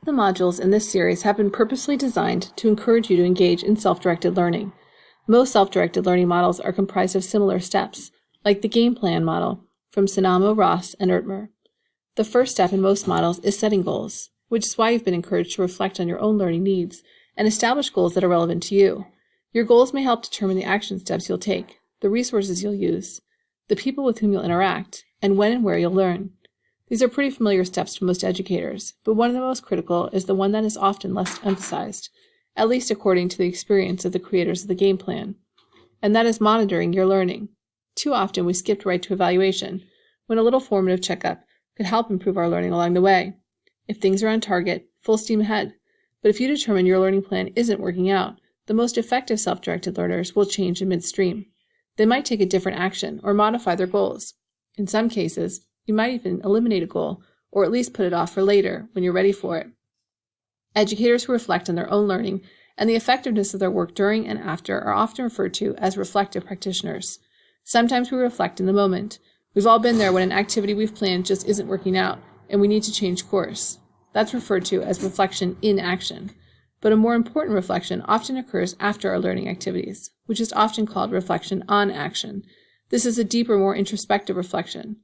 The modules in this series have been purposely designed to encourage you to engage in self-directed learning. Most self-directed learning models are comprised of similar steps, like the game plan model from Sinamo, Ross, and Ertmer. The first step in most models is setting goals, which is why you've been encouraged to reflect on your own learning needs and establish goals that are relevant to you. Your goals may help determine the action steps you'll take, the resources you'll use, the people with whom you'll interact, and when and where you'll learn. These are pretty familiar steps to most educators, but one of the most critical is the one that is often less emphasized, at least according to the experience of the creators of the game plan, and that is monitoring your learning. Too often we skipped right to evaluation, when a little formative checkup could help improve our learning along the way. If things are on target, full steam ahead. But if you determine your learning plan isn't working out, the most effective self-directed learners will change in midstream. They might take a different action or modify their goals. In some cases, you might even eliminate a goal, or at least put it off for later, when you're ready for it. Educators who reflect on their own learning and the effectiveness of their work during and after are often referred to as reflective practitioners. Sometimes we reflect in the moment. We've all been there when an activity we've planned just isn't working out, and we need to change course. That's referred to as reflection in action. But a more important reflection often occurs after our learning activities, which is often called reflection on action. This is a deeper, more introspective reflection.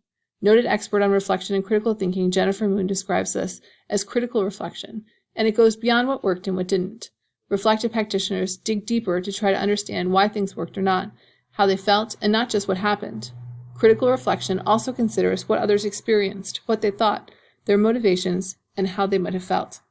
Noted expert on reflection and critical thinking Jennifer Moon describes this as critical reflection, and it goes beyond what worked and what didn't. Reflective practitioners dig deeper to try to understand why things worked or not, how they felt, and not just what happened. Critical reflection also considers what others experienced, what they thought, their motivations, and how they might have felt.